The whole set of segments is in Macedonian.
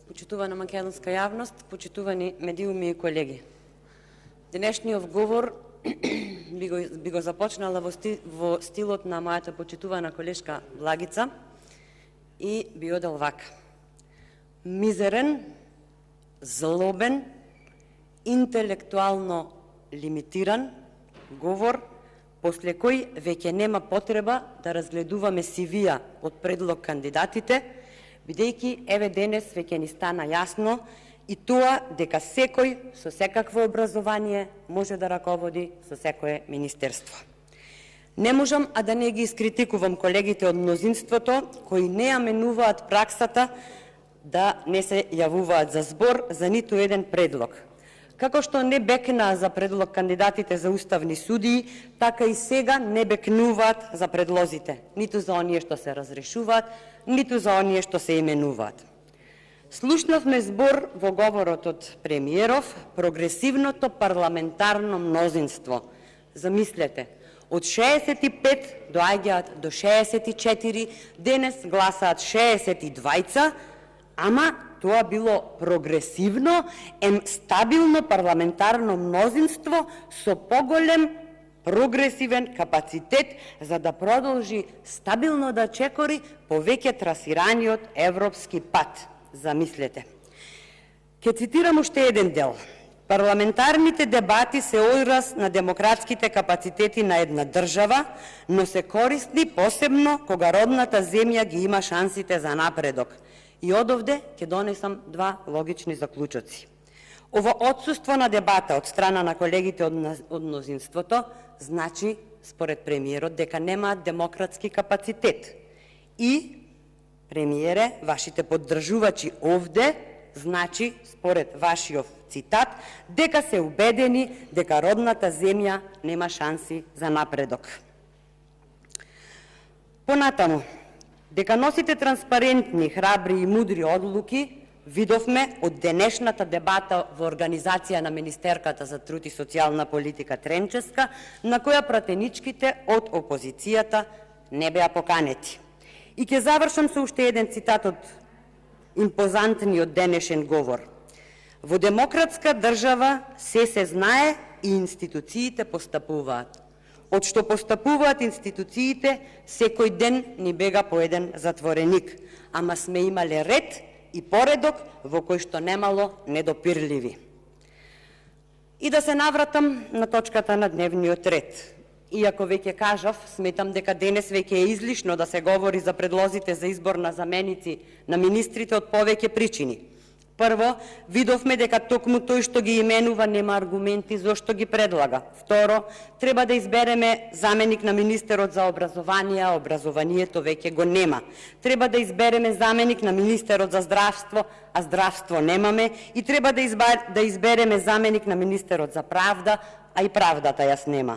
Почитувана македонска јавност, почитувани медиуми и колеги. Денешниот говор би го започнала во стилот на мојата почитувана колешка Благица и би одел вака. Мизерен, злобен, интелектуално лимитиран говор, после кој веќе нема потреба да разгледуваме CV-ја од предлог кандидатите, бидејќи еве денес веќе ни стана јасно и тоа дека секој со секакво образование може да раководи со секое министерство. Не можам а да не ги искритикувам колегите од мнозинството кои не ја менуваат праксата да не се јавуваат за збор за ниту еден предлог. Како што не бекнаа за предлог кандидатите за уставни судии, така и сега не бекнуваат за предлозите, ниту за оние што се разрешуваат, ниту за оние што се именуваат. Слушнавме збор во говорот од премиеров, прогресивното парламентарно мнозинство. Замислете, од 65 доаѓаат до 64, денес гласаат 62, ама тоа било прогресивно, стабилно парламентарно мнозинство со поголем прогресивен капацитет за да продолжи стабилно да чекори по веќе трасираниот европски пат. Замислете. Ке цитирам уште еден дел. Парламентарните дебати се одраз на демократските капацитети на една држава, но се корисни посебно кога родната земја ги има шансите за напредок. И одовде ќе донесам два логични заклучоци. Ово отсуство на дебата од страна на колегите од мнозинството значи, според премиерот, дека немаат демократски капацитет. И, премиере, вашите поддржувачи овде, значи, според вашиот цитат, дека се убедени дека родната земја нема шанси за напредок. Понатаму, дека носите транспарентни, храбри и мудри одлуки, видовме од денешната дебата во организација на Министерката за труд и социјална политика Тренческа, на која пратеничките од опозицијата не беа поканети. И ќе завршам со уште еден цитат од импозантниот денешен говор. Во демократска држава се знае и институциите постапуваат. Од што постапуваат институциите, секој ден ни бега по еден затвореник, ама сме имале ред и поредок во кој што немало недопирливи. И да се навратам на точката на дневниот ред. Иако веќе кажав, сметам дека денес веќе е излишно да се говори за предлозите за избор на заменици на министрите од повеќе причини. Прво, видовме дека токму тој што ги именува нема аргументи зошто ги предлага. Второ, треба да избереме заменик на министерот за образование, а образованието веќе го нема. Треба да избереме заменик на министерот за здравство, а здравство немаме. И треба да избереме заменик на министерот за правда, а и правдата јас нема.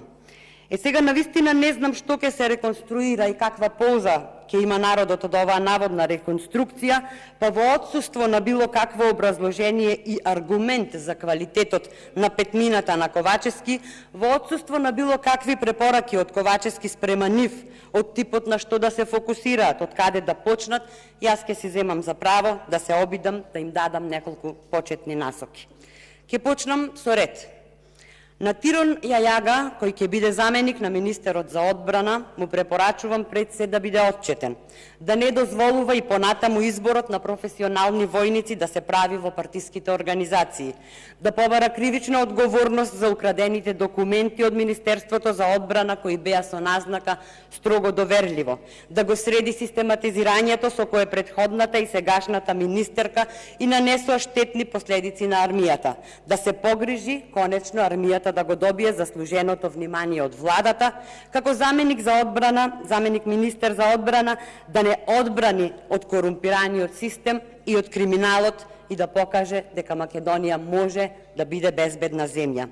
Сега навистина не знам што ќе се реконструира и каква полза ќе има народот од оваа наводна реконструкција, па во отсуство на било какво образложение и аргумент за квалитетот на петмината на Ковачевски, во отсуство на било какви препораки од Ковачевски спрема нив, од типот на што да се фокусираат, од каде да почнат, јас ќе си земам за право да се обидам да им дадам неколку почетни насоки. Ќе почнам со ред. На Тирон Јајага, кој ќе биде заменик на министерот за одбрана, му препорачувам пред се да биде отчетен, да не дозволува и понатаму изборот на професионални војници да се прави во партиските организации, да побара кривична одговорност за украдените документи од Министерството за одбрана кои беа со назнака строго доверливо, да го среди систематизирањето со кое претходната и сегашната министерка и нанесоа штетни последици на армијата, да се погрижи конечно армијата да го добие заслуженото внимание од владата, како заменик за одбрана, заменик министер за одбрана, да не одбрани од корумпираниот систем и од криминалот и да покаже дека Македонија може да биде безбедна земја.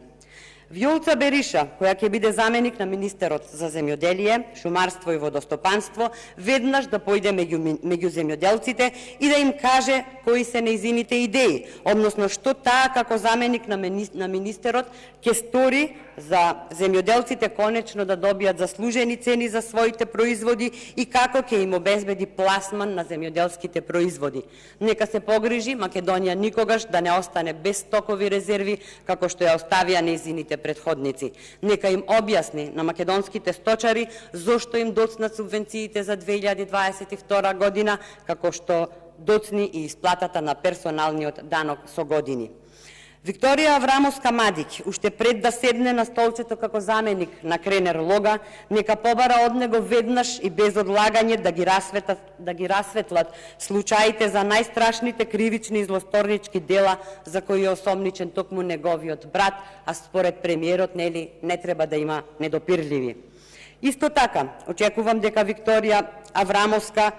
Вјолца Бериша, која ќе биде заменик на министерот за земјоделие, шумарство и водостопанство, веднаш да појде меѓу земјоделците и да им каже кои се нејзините идеи, односно што таа како заменик на министерот ќе стори за земјоделците конечно да добијат заслужени цени за своите производи и како ќе им обезбеди пласман на земјоделските производи. Нека се погрижи Македонија никогаш да не остане без стокови резерви како што ја оставија нејзините предходници. Нека им објасни на македонските сточари зошто им доцнат субвенциите за 2022 година, како што доцни и исплатата на персоналниот данок со години. Викторија Аврамовска Мадиќ, уште пред да седне на столчето како заменик на Кренер Лога, нека побара од него веднаш и без одлагање да ги расветлат случаите за најстрашните кривични и злосторнички дела за кои е осомничен токму неговиот брат, а според премиерот не треба да има недопирливи. Исто така, очекувам дека Викторија Аврамовска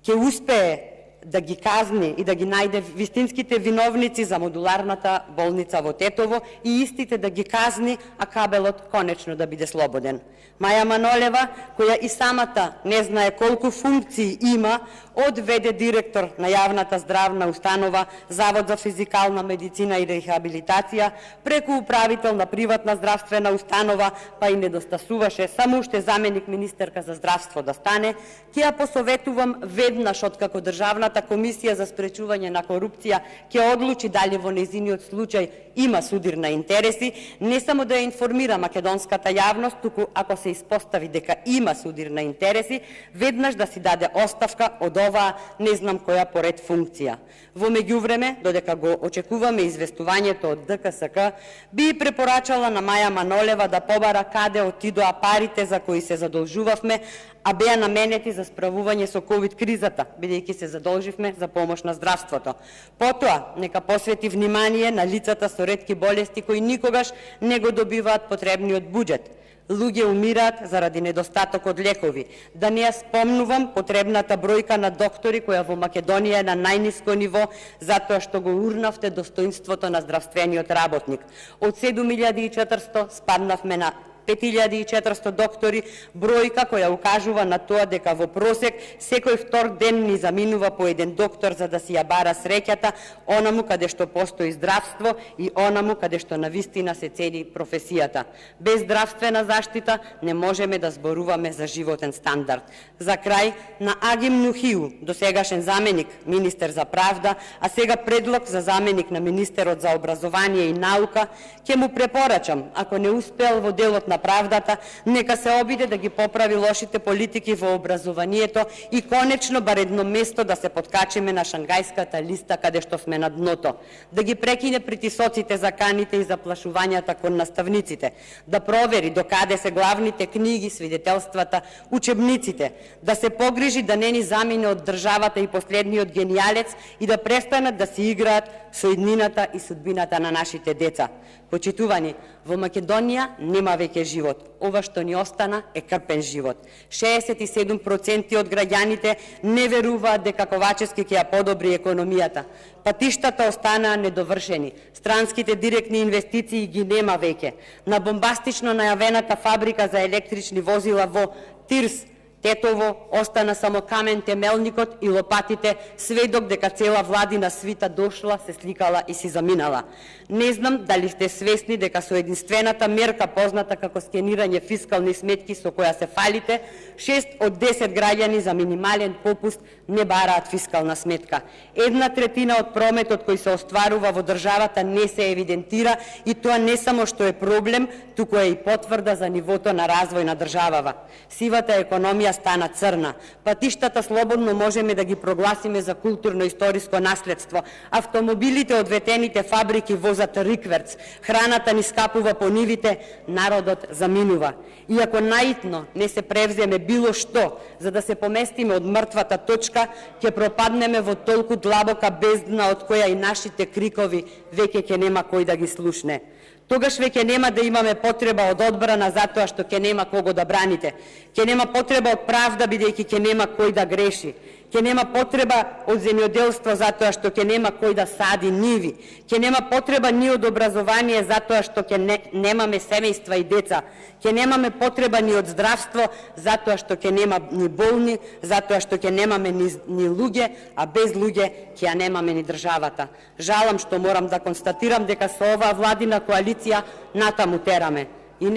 ќе успее да ги казни и да ги најде вистинските виновници за модуларната болница во Тетово и истите да ги казни, а кабелот конечно да биде слободен. Маја Манолева, која и самата не знае колку функции има, од ВД директор на јавната здравна установа, Завод за физикална медицина и рехабилитација, преку управител на приватна здравствена установа, па и недостасуваше само уште заменик министерка за здравство да стане, ќе ја посоветувам веднаш откако Државната комисија за спречување на корупција ќе одлучи дали во нејзиниот случај има судир на интереси, не само да ја информира македонската јавност, туку ако се испостави дека има судир на интереси, веднаш да си даде оставка од оваа не знам која поред функција. Во меѓувреме, додека го очекуваме известувањето од ДКСК, би препорачала на Маја Манолева да побара каде отидоа парите за кои се задолжувавме, а беа наменети за справување со ковид кризата, бидејќи се задолживме за помош на здравството. Потоа, нека посвети внимание на лицата со ретки болести кои никогаш не го добиваат потребниот буџет. Луѓе умираат заради недостаток од лекови. Да не ја спомнувам потребната бројка на доктори која во Македонија е на најниско ниво затоа што го урнавте достоинството на здравствениот работник. Од 7400 спаднавме на 5400 доктори, бројка која укажува на тоа дека во просек секој втор ден ни заминува по еден доктор за да си ја бара среќата, онаму каде што постои здравство и онаму каде што навистина се цени професијата. Без здравствена заштита не можеме да зборуваме за животен стандард. За крај, на Агим Нухиу, досегашен заменик министер за правда, а сега предлог за заменик на министерот за образование и наука, ќе му препорачам, ако не успел во делот на правдата, нека се обиде да ги поправи лошите политики во образованието и конечно бар едно место да се подкачиме на шангајската листа каде што сме на дното, да ги прекине притисоците за каните и заплашувањата кон наставниците, да провери докаде се главните книги, свидетелствата, учебниците, да се погрижи да не ни замине од државата и последниот генијалец и да престанат да си играат со иднината и судбината на нашите деца. Почитувани, во Македонија нема веќе живот. Ова што ни остана е крпен живот. 67% од граѓаните не веруваат дека Ковачевски ќе ја подобри економијата. Патиштата останаа недовршени. Странските директни инвестиции ги нема веќе. На бомбастично најавената фабрика за електрични возила во Тирс, Тетово, остана само камен темелникот и лопатите, сведок дека цела владина свита дошла, се сликала и си заминала. Не знам дали сте свесни дека со единствената мерка позната како скенирање фискални сметки со која се фалите, 6 од 10 граѓани за минимален попуст не бараат фискална сметка. 1/3 од прометот кој се остварува во државата не се евидентира и тоа не само што е проблем, туку е и потврда за нивото на развој на државава. Сивата економија стана црна. Патиштата слободно можеме да ги прогласиме за културно-историско наследство. Автомобилите од ветените фабрики возат рикверц. Храната ни скапува по нивите, народот заминува. Иако наитно не се превземе било што, за да се поместиме од мртвата точка, ќе пропаднеме во толку длабока бездна од која и нашите крикови веќе ќе нема кој да ги слушне. Тогаш веќе нема да имаме потреба од одбрана затоа што ќе нема кого да браните. Ќе нема потреба од правда бидејќи ќе нема кој да греши. Ќе ќе нема потреба од земјоделство затоа што ќе нема кој да сади ниви, ќе нема потреба ни од образование затоа што ќе немаме семејства и деца, ќе немаме потреба ни од здравство затоа што ќе нема ни болни, затоа што ќе немаме ни луѓе, а без луѓе ќе ја немаме ни државата. Жалам што морам да констатирам дека со оваа владина коалиција натаму тераме. И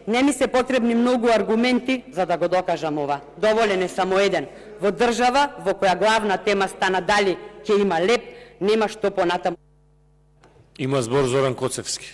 не ми се потребни многу аргументи за да го докажам ова. Доволен е само еден. Во држава во која главна тема стана дали ќе има леп, нема што понатаму. Има збор Зоран Коцевски.